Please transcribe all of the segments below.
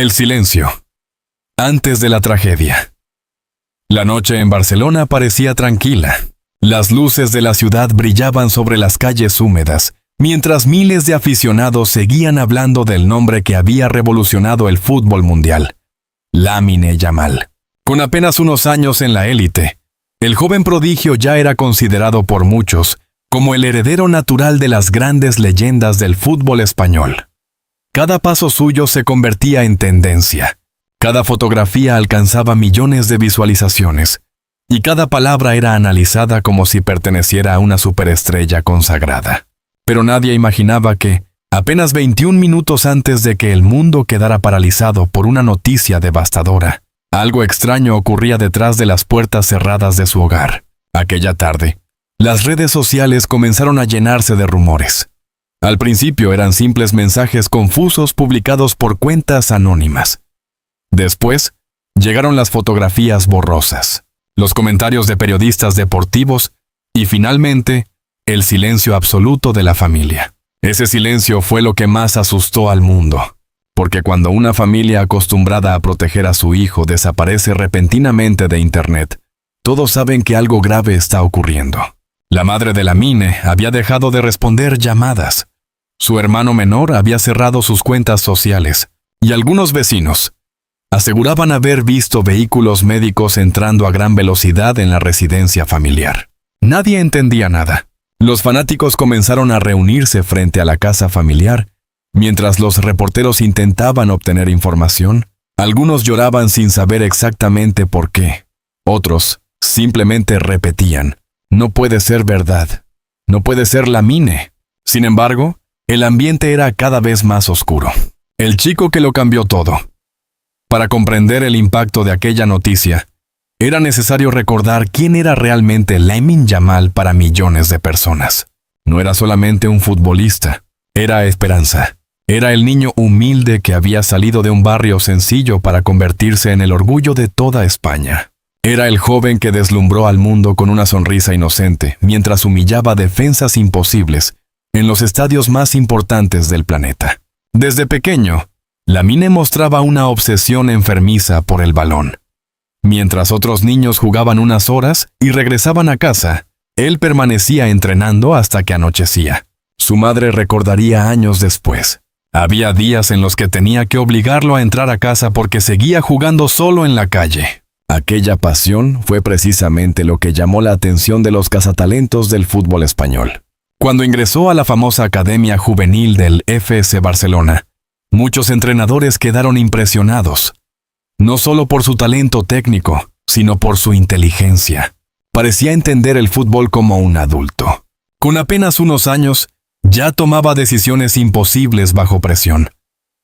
El silencio. Antes de la tragedia. La noche en Barcelona parecía tranquila. Las luces de la ciudad brillaban sobre las calles húmedas, mientras miles de aficionados seguían hablando del nombre que había revolucionado el fútbol mundial: Lamine Yamal. Con apenas unos años en la élite, el joven prodigio ya era considerado por muchos como el heredero natural de las grandes leyendas del fútbol español. Cada paso suyo se convertía en tendencia. Cada fotografía alcanzaba millones de visualizaciones, y cada palabra era analizada como si perteneciera a una superestrella consagrada. Pero nadie imaginaba que, apenas 21 minutos antes de que el mundo quedara paralizado por una noticia devastadora, algo extraño ocurría detrás de las puertas cerradas de su hogar. Aquella tarde, las redes sociales comenzaron a llenarse de rumores. Al principio eran simples mensajes confusos publicados por cuentas anónimas. Después, llegaron las fotografías borrosas, los comentarios de periodistas deportivos y, finalmente, el silencio absoluto de la familia. Ese silencio fue lo que más asustó al mundo, porque cuando una familia acostumbrada a proteger a su hijo desaparece repentinamente de Internet, todos saben que algo grave está ocurriendo. La madre de Lamine había dejado de responder llamadas. Su hermano menor había cerrado sus cuentas sociales, y algunos vecinos aseguraban haber visto vehículos médicos entrando a gran velocidad en la residencia familiar. Nadie entendía nada. Los fanáticos comenzaron a reunirse frente a la casa familiar, mientras los reporteros intentaban obtener información. Algunos lloraban sin saber exactamente por qué. Otros simplemente repetían: no puede ser verdad. No puede ser Lamine. Sin embargo, el ambiente era cada vez más oscuro. El chico que lo cambió todo. Para comprender el impacto de aquella noticia, era necesario recordar quién era realmente Lamine Yamal para millones de personas. No era solamente un futbolista, era esperanza. Era el niño humilde que había salido de un barrio sencillo para convertirse en el orgullo de toda España. Era el joven que deslumbró al mundo con una sonrisa inocente mientras humillaba defensas imposibles en los estadios más importantes del planeta. Desde pequeño, Lamine mostraba una obsesión enfermiza por el balón. Mientras otros niños jugaban unas horas y regresaban a casa, él permanecía entrenando hasta que anochecía. Su madre recordaría años después. Había días en los que tenía que obligarlo a entrar a casa porque seguía jugando solo en la calle. Aquella pasión fue precisamente lo que llamó la atención de los cazatalentos del fútbol español. Cuando ingresó a la famosa Academia Juvenil del FC Barcelona, muchos entrenadores quedaron impresionados, no solo por su talento técnico, sino por su inteligencia. Parecía entender el fútbol como un adulto. Con apenas unos años, ya tomaba decisiones imposibles bajo presión.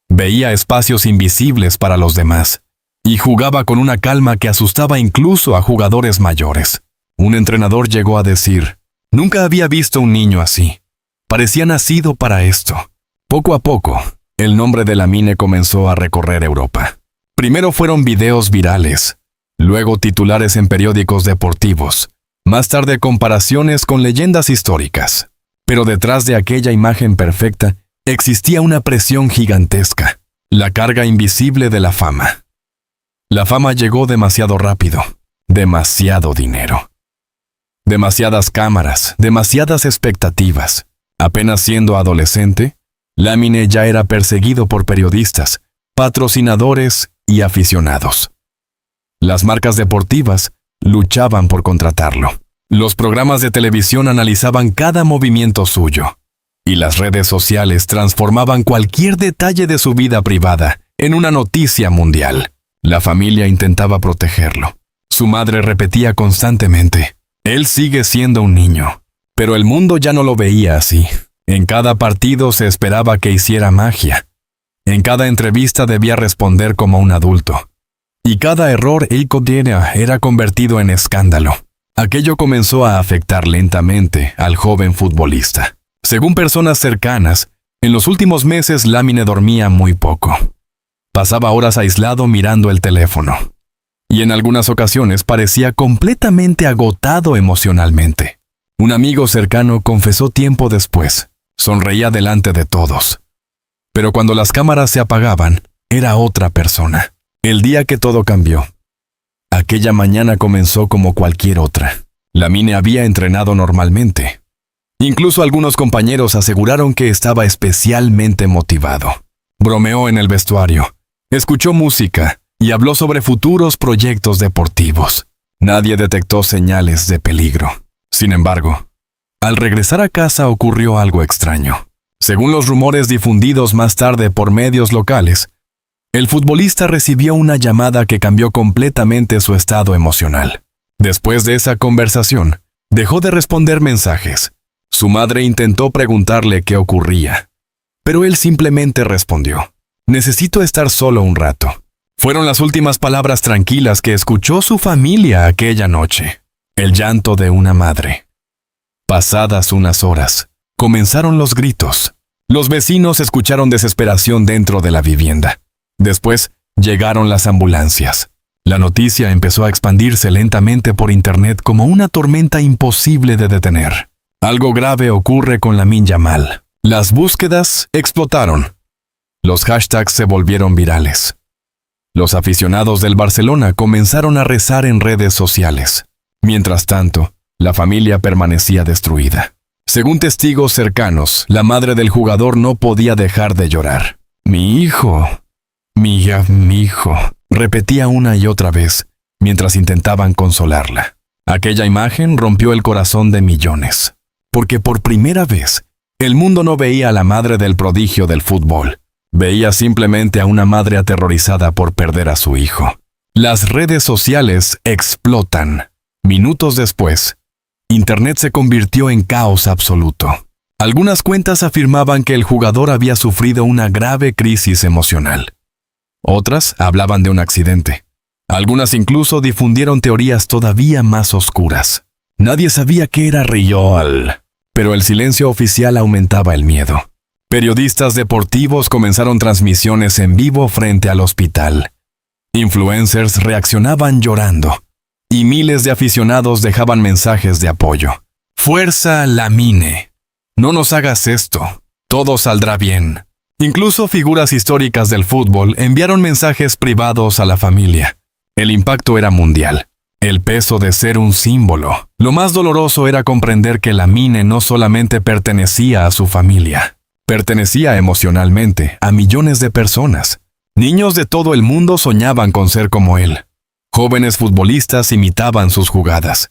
Veía espacios invisibles para los demás, y jugaba con una calma que asustaba incluso a jugadores mayores. Un entrenador llegó a decir: nunca había visto un niño así. Parecía nacido para esto. Poco a poco, el nombre de Lamine comenzó a recorrer Europa. Primero fueron videos virales, luego titulares en periódicos deportivos, más tarde comparaciones con leyendas históricas. Pero detrás de aquella imagen perfecta existía una presión gigantesca, la carga invisible de la fama. La fama llegó demasiado rápido, demasiado dinero. Demasiadas cámaras, demasiadas expectativas. Apenas siendo adolescente, Lamine ya era perseguido por periodistas, patrocinadores y aficionados. Las marcas deportivas luchaban por contratarlo. Los programas de televisión analizaban cada movimiento suyo, y las redes sociales transformaban cualquier detalle de su vida privada en una noticia mundial. La familia intentaba protegerlo. Su madre repetía constantemente: él sigue siendo un niño. Pero el mundo ya no lo veía así. En cada partido se esperaba que hiciera magia. En cada entrevista debía responder como un adulto. Y cada error era convertido en escándalo. Aquello comenzó a afectar lentamente al joven futbolista. Según personas cercanas, en los últimos meses Lamine dormía muy poco. Pasaba horas aislado mirando el teléfono. Y en algunas ocasiones parecía completamente agotado emocionalmente. Un amigo cercano confesó tiempo después: sonreía delante de todos. Pero cuando las cámaras se apagaban, era otra persona. El día que todo cambió. Aquella mañana comenzó como cualquier otra. Lamine había entrenado normalmente. Incluso algunos compañeros aseguraron que estaba especialmente motivado. Bromeó en el vestuario, escuchó música y habló sobre futuros proyectos deportivos. Nadie detectó señales de peligro. Sin embargo, al regresar a casa ocurrió algo extraño. Según los rumores difundidos más tarde por medios locales, el futbolista recibió una llamada que cambió completamente su estado emocional. Después de esa conversación, dejó de responder mensajes. Su madre intentó preguntarle qué ocurría, pero él simplemente respondió: «Necesito estar solo un rato». Fueron las últimas palabras tranquilas que escuchó su familia aquella noche. El llanto de una madre. Pasadas unas horas, comenzaron los gritos. Los vecinos escucharon desesperación dentro de la vivienda. Después, llegaron las ambulancias. La noticia empezó a expandirse lentamente por internet como una tormenta imposible de detener. Algo grave ocurre con Lamine Yamal. Las búsquedas explotaron. Los hashtags se volvieron virales. Los aficionados del Barcelona comenzaron a rezar en redes sociales. Mientras tanto, la familia permanecía destruida. Según testigos cercanos, la madre del jugador no podía dejar de llorar. Mi hijo, mi hijo, repetía una y otra vez, mientras intentaban consolarla. Aquella imagen rompió el corazón de millones, porque por primera vez, el mundo no veía a la madre del prodigio del fútbol. Veía simplemente a una madre aterrorizada por perder a su hijo. Las redes sociales explotan. Minutos después, Internet se convirtió en caos absoluto. Algunas cuentas afirmaban que el jugador había sufrido una grave crisis emocional. Otras hablaban de un accidente. Algunas incluso difundieron teorías todavía más oscuras. Nadie sabía qué era real, pero el silencio oficial aumentaba el miedo. Periodistas deportivos comenzaron transmisiones en vivo frente al hospital. Influencers reaccionaban llorando, y miles de aficionados dejaban mensajes de apoyo. «Fuerza, Lamine. No nos hagas esto. Todo saldrá bien». Incluso figuras históricas del fútbol enviaron mensajes privados a la familia. El impacto era mundial. El peso de ser un símbolo. Lo más doloroso era comprender que Lamine no solamente pertenecía a su familia. Pertenecía emocionalmente a millones de personas. Niños de todo el mundo soñaban con ser como él. Jóvenes futbolistas imitaban sus jugadas.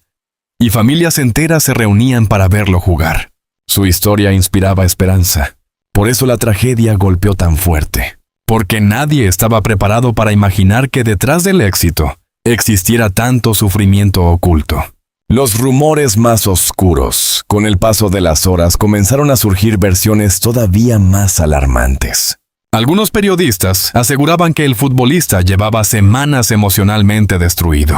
Y familias enteras se reunían para verlo jugar. Su historia inspiraba esperanza. Por eso la tragedia golpeó tan fuerte. Porque nadie estaba preparado para imaginar que detrás del éxito existiera tanto sufrimiento oculto. Los rumores más oscuros, con el paso de las horas, comenzaron a surgir versiones todavía más alarmantes. Algunos periodistas aseguraban que el futbolista llevaba semanas emocionalmente destruido.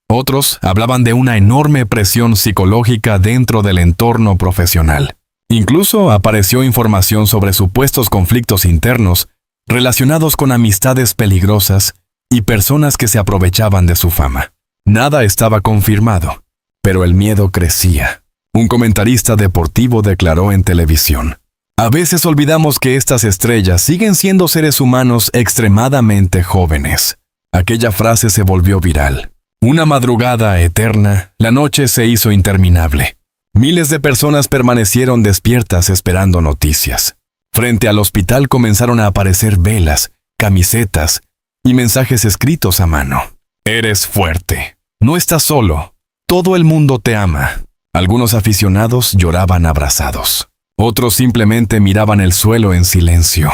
Otros hablaban de una enorme presión psicológica dentro del entorno profesional. Incluso apareció información sobre supuestos conflictos internos relacionados con amistades peligrosas y personas que se aprovechaban de su fama. Nada estaba confirmado, pero el miedo crecía. Un comentarista deportivo declaró en televisión: «A veces olvidamos que estas estrellas siguen siendo seres humanos extremadamente jóvenes». Aquella frase se volvió viral. Una madrugada eterna, la noche se hizo interminable. Miles de personas permanecieron despiertas esperando noticias. Frente al hospital comenzaron a aparecer velas, camisetas y mensajes escritos a mano. «Eres fuerte. No estás solo. Todo el mundo te ama». Algunos aficionados lloraban abrazados. Otros simplemente miraban el suelo en silencio,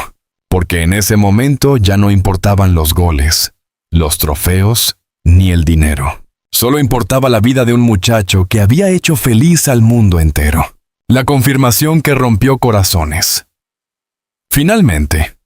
porque en ese momento ya no importaban los goles, los trofeos, ni el dinero. Solo importaba la vida de un muchacho que había hecho feliz al mundo entero. La confirmación que rompió corazones. Finalmente,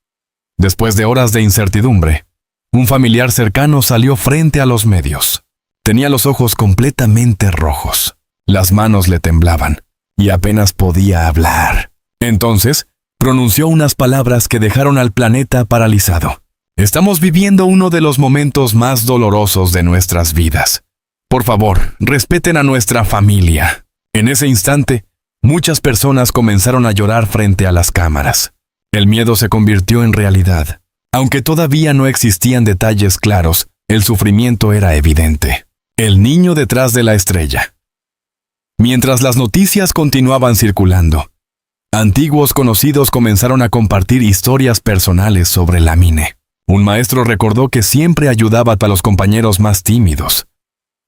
después de horas de incertidumbre, un familiar cercano salió frente a los medios. Tenía los ojos completamente rojos. Las manos le temblaban y apenas podía hablar. Entonces, pronunció unas palabras que dejaron al planeta paralizado. «Estamos viviendo uno de los momentos más dolorosos de nuestras vidas. Por favor, respeten a nuestra familia». En ese instante, muchas personas comenzaron a llorar frente a las cámaras. El miedo se convirtió en realidad. Aunque todavía no existían detalles claros, el sufrimiento era evidente. El niño detrás de la estrella. Mientras las noticias continuaban circulando, antiguos conocidos comenzaron a compartir historias personales sobre Lamine. Un maestro recordó que siempre ayudaba a los compañeros más tímidos.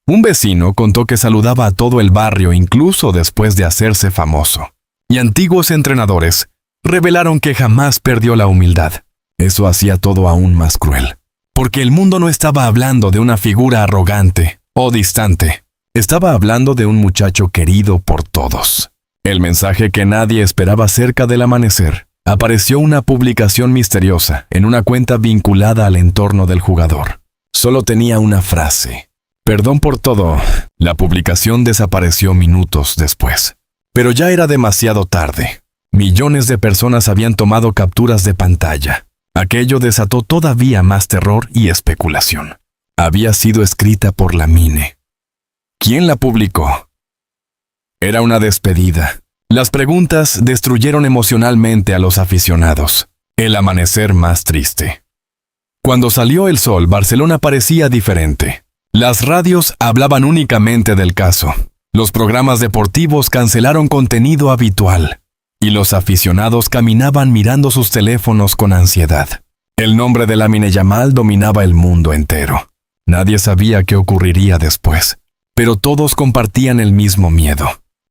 Un vecino contó que saludaba a todo el barrio incluso después de hacerse famoso. Y antiguos entrenadores revelaron que jamás perdió la humildad. Eso hacía todo aún más cruel. Porque el mundo no estaba hablando de una figura arrogante o distante. Estaba hablando de un muchacho querido por todos. El mensaje que nadie esperaba cerca del amanecer. Apareció una publicación misteriosa en una cuenta vinculada al entorno del jugador. Solo tenía una frase. Perdón por todo. La publicación desapareció minutos después. Pero ya era demasiado tarde. Millones de personas habían tomado capturas de pantalla. Aquello desató todavía más terror y especulación. Había sido escrita por Lamine. ¿Quién la publicó? Era una despedida. Las preguntas destruyeron emocionalmente a los aficionados. El amanecer más triste. Cuando salió el sol, Barcelona parecía diferente. Las radios hablaban únicamente del caso. Los programas deportivos cancelaron contenido habitual. Y los aficionados caminaban mirando sus teléfonos con ansiedad. El nombre de Lamine Yamal dominaba el mundo entero. Nadie sabía qué ocurriría después. Pero todos compartían el mismo miedo.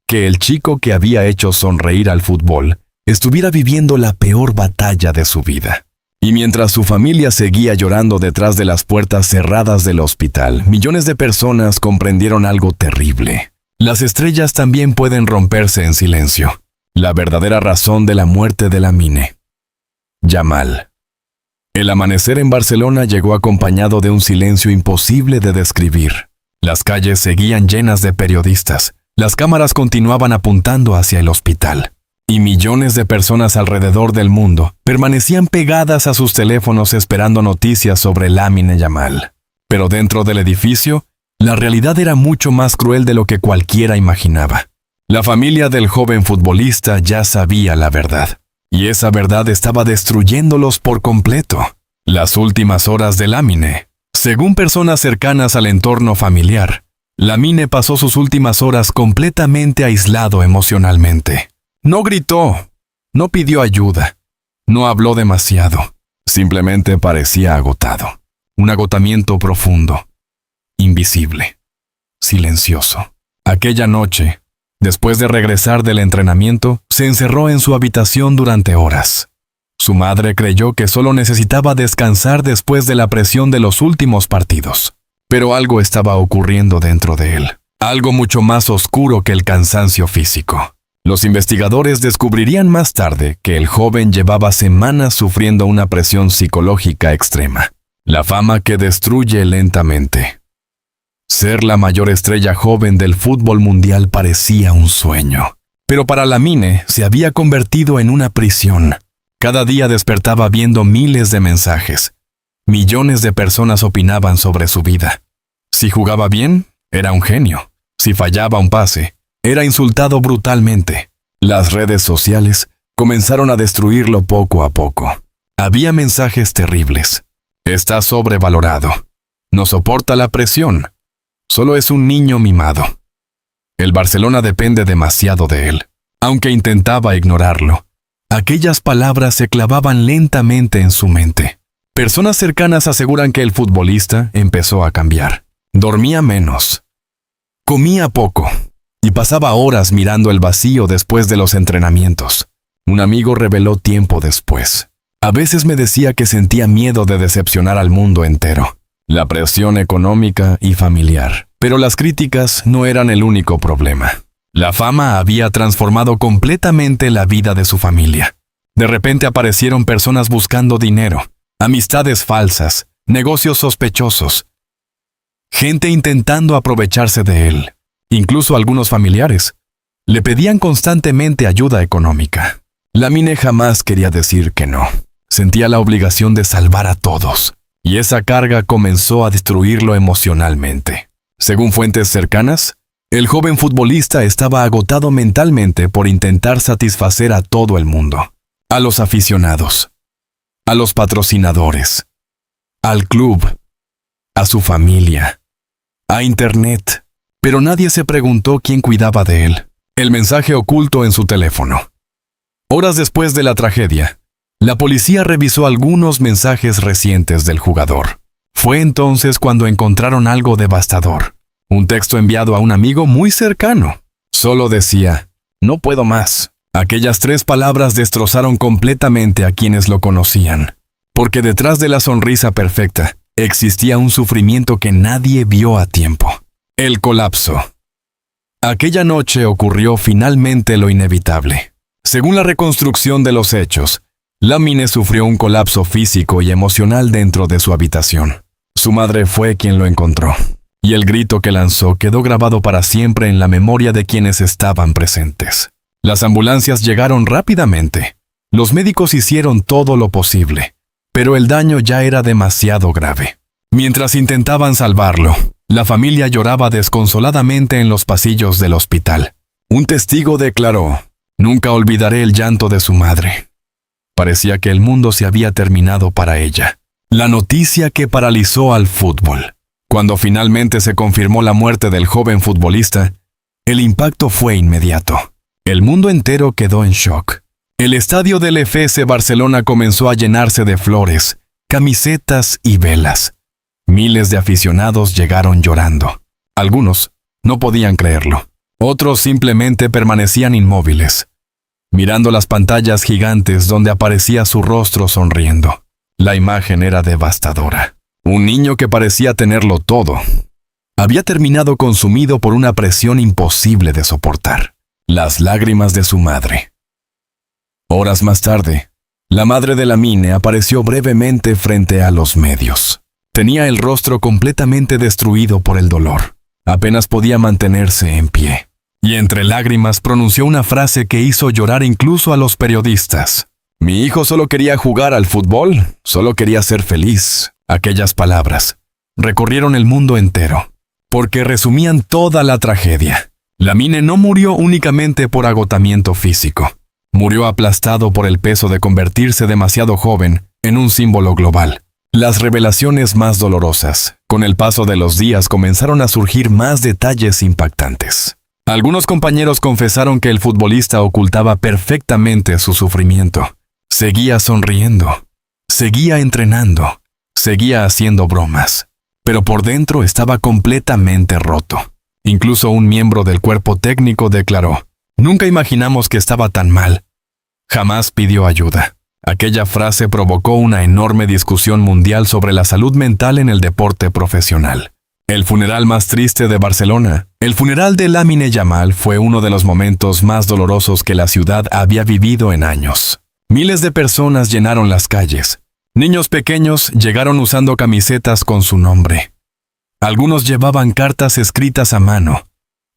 Que el chico que había hecho sonreír al fútbol estuviera viviendo la peor batalla de su vida. Y mientras su familia seguía llorando detrás de las puertas cerradas del hospital, millones de personas comprendieron algo terrible. Las estrellas también pueden romperse en silencio. La verdadera razón de la muerte de Lamine Yamal. El amanecer en Barcelona llegó acompañado de un silencio imposible de describir. Las calles seguían llenas de periodistas. Las cámaras continuaban apuntando hacia el hospital. Y millones de personas alrededor del mundo permanecían pegadas a sus teléfonos esperando noticias sobre Lamine Yamal. Pero dentro del edificio, la realidad era mucho más cruel de lo que cualquiera imaginaba. La familia del joven futbolista ya sabía la verdad. Y esa verdad estaba destruyéndolos por completo. Las últimas horas de Lamine. Según personas cercanas al entorno familiar, Lamine pasó sus últimas horas completamente aislado emocionalmente. No gritó, no pidió ayuda, no habló demasiado. Simplemente parecía agotado. Un agotamiento profundo, invisible, silencioso. Aquella noche, después de regresar del entrenamiento, se encerró en su habitación durante horas. Su madre creyó que solo necesitaba descansar después de la presión de los últimos partidos. Pero algo estaba ocurriendo dentro de él. Algo mucho más oscuro que el cansancio físico. Los investigadores descubrirían más tarde que el joven llevaba semanas sufriendo una presión psicológica extrema. La fama que destruye lentamente. Ser la mayor estrella joven del fútbol mundial parecía un sueño. Pero para Lamine se había convertido en una prisión. Cada día despertaba viendo miles de mensajes. Millones de personas opinaban sobre su vida. Si jugaba bien, era un genio. Si fallaba un pase, era insultado brutalmente. Las redes sociales comenzaron a destruirlo poco a poco. Había mensajes terribles. Está sobrevalorado. No soporta la presión. Solo es un niño mimado. El Barcelona depende demasiado de él. Aunque intentaba ignorarlo, aquellas palabras se clavaban lentamente en su mente. Personas cercanas aseguran que el futbolista empezó a cambiar. Dormía menos. Comía poco. Y pasaba horas mirando el vacío después de los entrenamientos. Un amigo reveló tiempo después. A veces me decía que sentía miedo de decepcionar al mundo entero. La presión económica y familiar. Pero las críticas no eran el único problema. La fama había transformado completamente la vida de su familia. De repente aparecieron personas buscando dinero, amistades falsas, negocios sospechosos. Gente intentando aprovecharse de él. Incluso algunos familiares. Le pedían constantemente ayuda económica. Lamine jamás quería decir que no. Sentía la obligación de salvar a todos. Y esa carga comenzó a destruirlo emocionalmente. Según fuentes cercanas, el joven futbolista estaba agotado mentalmente por intentar satisfacer a todo el mundo. A los aficionados. a los patrocinadores, al club, a su familia, a Internet, pero nadie se preguntó quién cuidaba de él. El mensaje oculto en su teléfono. Horas después de la tragedia, la policía revisó algunos mensajes recientes del jugador. Fue entonces cuando encontraron algo devastador. Un texto enviado a un amigo muy cercano. Solo decía, "No puedo más". Aquellas 3 palabras destrozaron completamente a quienes lo conocían, porque detrás de la sonrisa perfecta existía un sufrimiento que nadie vio a tiempo. El colapso. Aquella noche ocurrió finalmente lo inevitable. Según la reconstrucción de los hechos, Lamine sufrió un colapso físico y emocional dentro de su habitación. Su madre fue quien lo encontró, y el grito que lanzó quedó grabado para siempre en la memoria de quienes estaban presentes. Las ambulancias llegaron rápidamente. Los médicos hicieron todo lo posible, pero el daño ya era demasiado grave. Mientras intentaban salvarlo, la familia lloraba desconsoladamente en los pasillos del hospital. Un testigo declaró, "Nunca olvidaré el llanto de su madre". Parecía que el mundo se había terminado para ella. La noticia que paralizó al fútbol. Cuando finalmente se confirmó la muerte del joven futbolista, el impacto fue inmediato. El mundo entero quedó en shock. El estadio del FC Barcelona comenzó a llenarse de flores, camisetas y velas. Miles de aficionados llegaron llorando. Algunos no podían creerlo. Otros simplemente permanecían inmóviles, mirando las pantallas gigantes donde aparecía su rostro sonriendo. La imagen era devastadora. Un niño que parecía tenerlo todo había terminado consumido por una presión imposible de soportar. Las lágrimas de su madre. Horas más tarde, la madre de Lamine apareció brevemente frente a los medios. Tenía el rostro completamente destruido por el dolor. Apenas podía mantenerse en pie. Y entre lágrimas pronunció una frase que hizo llorar incluso a los periodistas. "Mi hijo solo quería jugar al fútbol, solo quería ser feliz". Aquellas palabras recorrieron el mundo entero, porque resumían toda la tragedia. Lamine no murió únicamente por agotamiento físico. Murió aplastado por el peso de convertirse demasiado joven en un símbolo global. Las revelaciones más dolorosas. Con el paso de los días comenzaron a surgir más detalles impactantes. Algunos compañeros confesaron que el futbolista ocultaba perfectamente su sufrimiento. Seguía sonriendo, seguía entrenando, seguía haciendo bromas, pero por dentro estaba completamente roto. Incluso un miembro del cuerpo técnico declaró, "Nunca imaginamos que estaba tan mal. Jamás pidió ayuda". Aquella frase provocó una enorme discusión mundial sobre la salud mental en el deporte profesional. El funeral más triste de Barcelona, el funeral de Lamine Yamal, fue uno de los momentos más dolorosos que la ciudad había vivido en años. Miles de personas llenaron las calles. Niños pequeños llegaron usando camisetas con su nombre. Algunos llevaban cartas escritas a mano.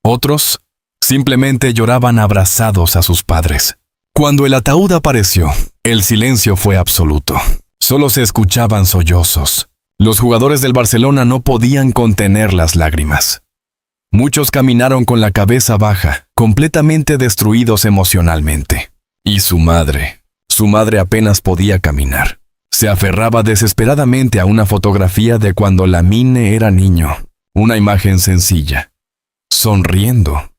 Otros simplemente lloraban abrazados a sus padres. Cuando el ataúd apareció, el silencio fue absoluto. Solo se escuchaban sollozos. Los jugadores del Barcelona no podían contener las lágrimas. Muchos caminaron con la cabeza baja, completamente destruidos emocionalmente. Y su madre apenas podía caminar. Se aferraba desesperadamente a una fotografía de cuando Lamine era niño. Una imagen sencilla. Sonriendo.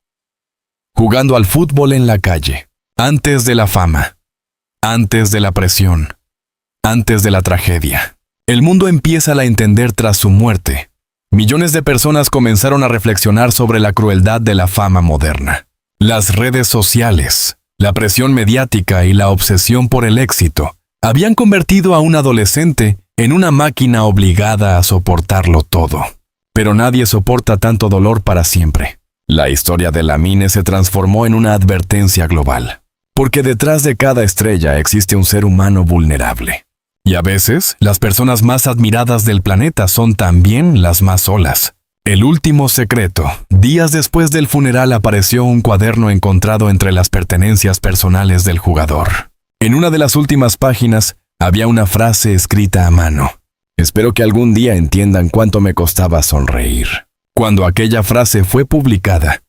Jugando al fútbol en la calle. Antes de la fama. Antes de la presión. Antes de la tragedia. El mundo empieza a entender tras su muerte. Millones de personas comenzaron a reflexionar sobre la crueldad de la fama moderna. Las redes sociales, la presión mediática y la obsesión por el éxito habían convertido a un adolescente en una máquina obligada a soportarlo todo. Pero nadie soporta tanto dolor para siempre. La historia de Lamine se transformó en una advertencia global. Porque detrás de cada estrella existe un ser humano vulnerable. Y a veces, las personas más admiradas del planeta son también las más solas. El último secreto. Días después del funeral apareció un cuaderno encontrado entre las pertenencias personales del jugador. En una de las últimas páginas había una frase escrita a mano. "Espero que algún día entiendan cuánto me costaba sonreír". Cuando aquella frase fue publicada,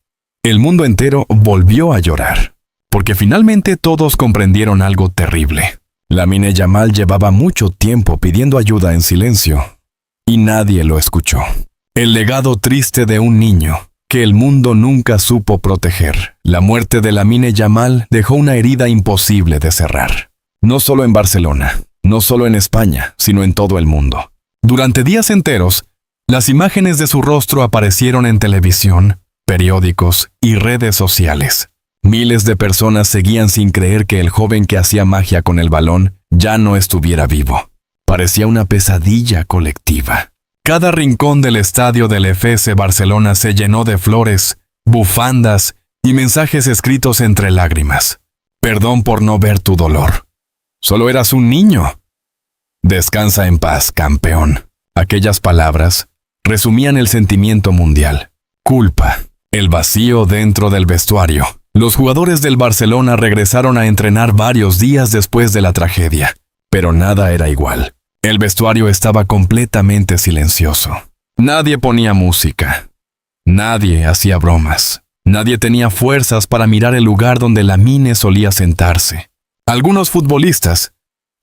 el mundo entero volvió a llorar, porque finalmente todos comprendieron algo terrible. Lamine Yamal llevaba mucho tiempo pidiendo ayuda en silencio, y nadie lo escuchó. El legado triste de un niño que el mundo nunca supo proteger. La muerte de Lamine Yamal dejó una herida imposible de cerrar. No solo en Barcelona, no solo en España, sino en todo el mundo. Durante días enteros, las imágenes de su rostro aparecieron en televisión, periódicos y redes sociales. Miles de personas seguían sin creer que el joven que hacía magia con el balón ya no estuviera vivo. Parecía una pesadilla colectiva. Cada rincón del estadio del FC Barcelona se llenó de flores, bufandas y mensajes escritos entre lágrimas. Perdón por no ver tu dolor. Solo eras un niño. Descansa en paz, campeón. Aquellas palabras resumían el sentimiento mundial. Culpa. El vacío dentro del vestuario. Los jugadores del Barcelona regresaron a entrenar varios días después de la tragedia, pero nada era igual. El vestuario estaba completamente silencioso. Nadie ponía música. Nadie hacía bromas. Nadie tenía fuerzas para mirar el lugar donde Lamine solía sentarse. Algunos futbolistas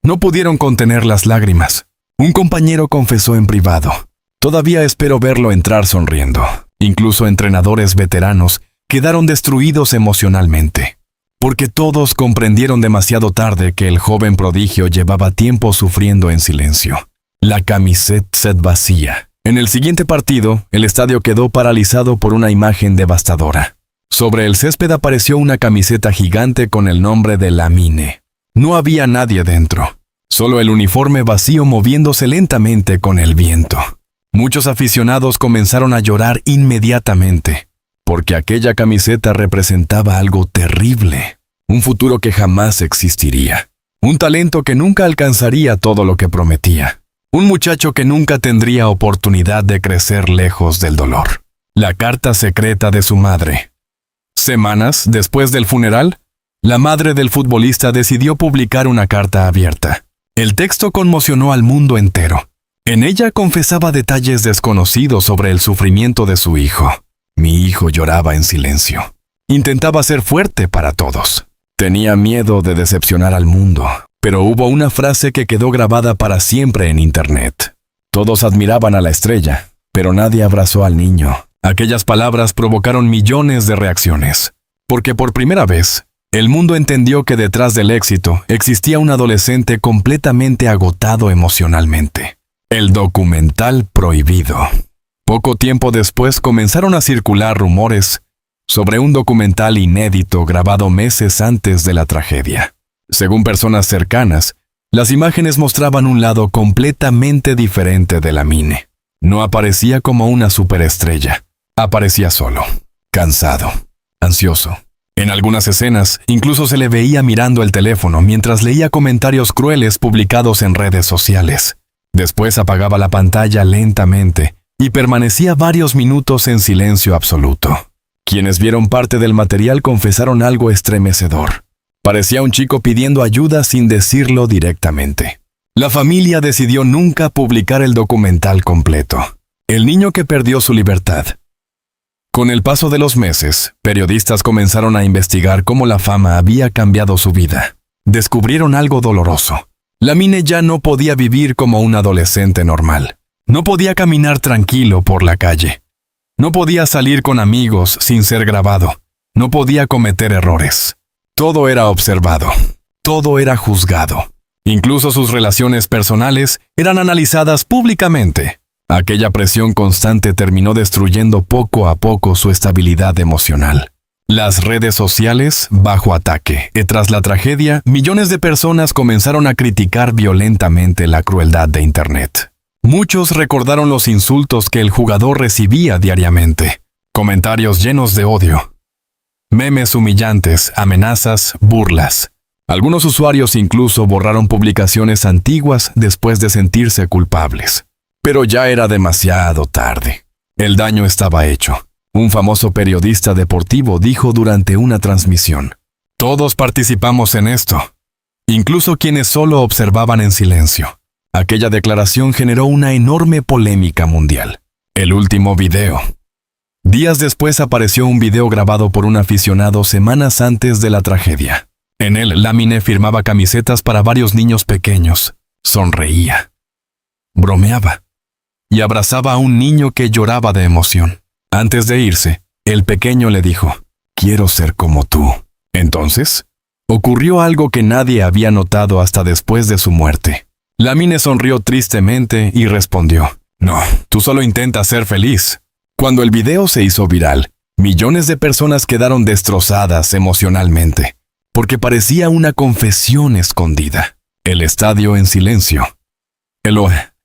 no pudieron contener las lágrimas. Un compañero confesó en privado: todavía espero verlo entrar sonriendo. Incluso entrenadores veteranos quedaron destruidos emocionalmente, porque todos comprendieron demasiado tarde que el joven prodigio llevaba tiempo sufriendo en silencio. La camiseta vacía. En el siguiente partido, el estadio quedó paralizado por una imagen devastadora. Sobre el césped apareció una camiseta gigante con el nombre de Lamine. No había nadie dentro, solo el uniforme vacío moviéndose lentamente con el viento. Muchos aficionados comenzaron a llorar inmediatamente, porque aquella camiseta representaba algo terrible, un futuro que jamás existiría, un talento que nunca alcanzaría todo lo que prometía, un muchacho que nunca tendría oportunidad de crecer lejos del dolor. La carta secreta de su madre. Semanas después del funeral, la madre del futbolista decidió publicar una carta abierta. El texto conmocionó al mundo entero. En ella confesaba detalles desconocidos sobre el sufrimiento de su hijo. Mi hijo lloraba en silencio. Intentaba ser fuerte para todos. Tenía miedo de decepcionar al mundo, pero hubo una frase que quedó grabada para siempre en Internet. Todos admiraban a la estrella, pero nadie abrazó al niño. Aquellas palabras provocaron millones de reacciones, porque por primera vez, el mundo entendió que detrás del éxito existía un adolescente completamente agotado emocionalmente. El documental prohibido. Poco tiempo después comenzaron a circular rumores sobre un documental inédito grabado meses antes de la tragedia. Según personas cercanas, las imágenes mostraban un lado completamente diferente de Lamine. No aparecía como una superestrella. Aparecía solo, cansado, ansioso. En algunas escenas, incluso se le veía mirando el teléfono mientras leía comentarios crueles publicados en redes sociales. Después apagaba la pantalla lentamente y permanecía varios minutos en silencio absoluto. Quienes vieron parte del material confesaron algo estremecedor. Parecía un chico pidiendo ayuda sin decirlo directamente. La familia decidió nunca publicar el documental completo. El niño que perdió su libertad. Con el paso de los meses, periodistas comenzaron a investigar cómo la fama había cambiado su vida. Descubrieron algo doloroso. Lamine ya no podía vivir como un adolescente normal. No podía caminar tranquilo por la calle. No podía salir con amigos sin ser grabado. No podía cometer errores. Todo era observado. Todo era juzgado. Incluso sus relaciones personales eran analizadas públicamente. Aquella presión constante terminó destruyendo poco a poco su estabilidad emocional. Las redes sociales bajo ataque. Y tras la tragedia, millones de personas comenzaron a criticar violentamente la crueldad de Internet. Muchos recordaron los insultos que el jugador recibía diariamente. Comentarios llenos de odio. Memes humillantes, amenazas, burlas. Algunos usuarios incluso borraron publicaciones antiguas después de sentirse culpables. Pero ya era demasiado tarde. El daño estaba hecho. Un famoso periodista deportivo dijo durante una transmisión: "Todos participamos en esto, incluso quienes solo observaban en silencio". Aquella declaración generó una enorme polémica mundial. El último video. Días después apareció un video grabado por un aficionado semanas antes de la tragedia. En él, Lamine firmaba camisetas para varios niños pequeños, sonreía, bromeaba y abrazaba a un niño que lloraba de emoción. Antes de irse, el pequeño le dijo, «Quiero ser como tú». Entonces, ocurrió algo que nadie había notado hasta después de su muerte. Lamine sonrió tristemente y respondió, «No, tú solo intentas ser feliz». Cuando el video se hizo viral, millones de personas quedaron destrozadas emocionalmente, porque parecía una confesión escondida. El estadio en silencio. El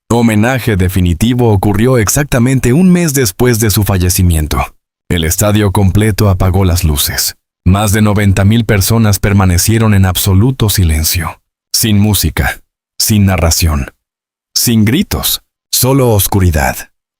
homenaje definitivo ocurrió exactamente un mes después de su fallecimiento. El estadio completo apagó las luces. Más de 90,000 personas permanecieron en absoluto silencio, sin música, sin narración, sin gritos, solo oscuridad.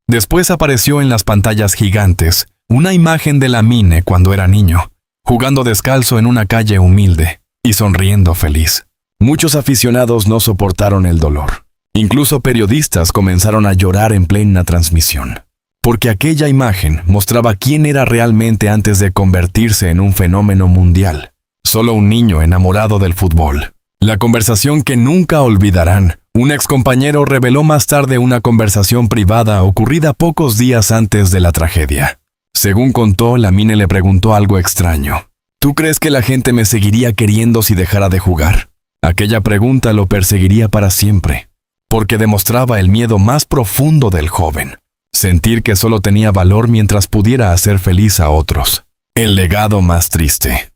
Después apareció en las pantallas gigantes una imagen de Lamine cuando era niño, jugando descalzo en una calle humilde y sonriendo feliz. Muchos aficionados no soportaron el dolor. Incluso periodistas comenzaron a llorar en plena transmisión, porque aquella imagen mostraba quién era realmente antes de convertirse en un fenómeno mundial. Solo un niño enamorado del fútbol. La conversación que nunca olvidarán. Un excompañero reveló más tarde una conversación privada ocurrida pocos días antes de la tragedia. Según contó, Lamine le preguntó algo extraño. ¿Tú crees que la gente me seguiría queriendo si dejara de jugar? Aquella pregunta lo perseguiría para siempre, porque demostraba el miedo más profundo del joven. Sentir que solo tenía valor mientras pudiera hacer feliz a otros. El legado más triste.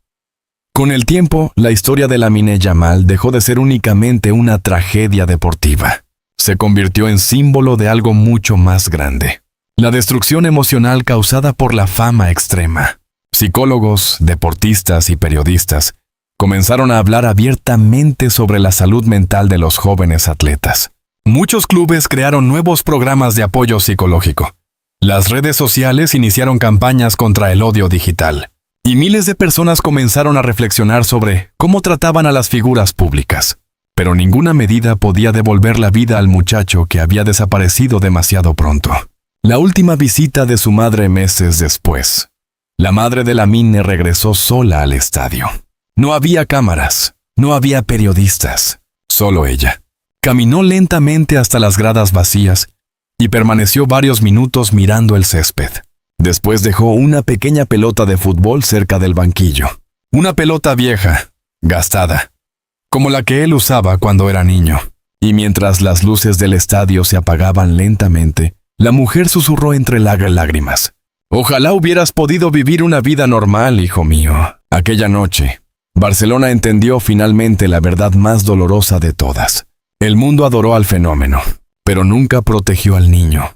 Con el tiempo, la historia de Lamine Yamal dejó de ser únicamente una tragedia deportiva. Se convirtió en símbolo de algo mucho más grande. La destrucción emocional causada por la fama extrema. Psicólogos, deportistas y periodistas comenzaron a hablar abiertamente sobre la salud mental de los jóvenes atletas. Muchos clubes crearon nuevos programas de apoyo psicológico. Las redes sociales iniciaron campañas contra el odio digital. Y miles de personas comenzaron a reflexionar sobre cómo trataban a las figuras públicas. Pero ninguna medida podía devolver la vida al muchacho que había desaparecido demasiado pronto. La última visita de su madre meses después. La madre de Lamine regresó sola al estadio. No había cámaras, no había periodistas, solo ella. Caminó lentamente hasta las gradas vacías y permaneció varios minutos mirando el césped. Después dejó una pequeña pelota de fútbol cerca del banquillo. Una pelota vieja, gastada, como la que él usaba cuando era niño. Y mientras las luces del estadio se apagaban lentamente, la mujer susurró entre lágrimas. «Ojalá hubieras podido vivir una vida normal, hijo mío». Aquella noche, Barcelona entendió finalmente la verdad más dolorosa de todas. El mundo adoró al fenómeno, pero nunca protegió al niño.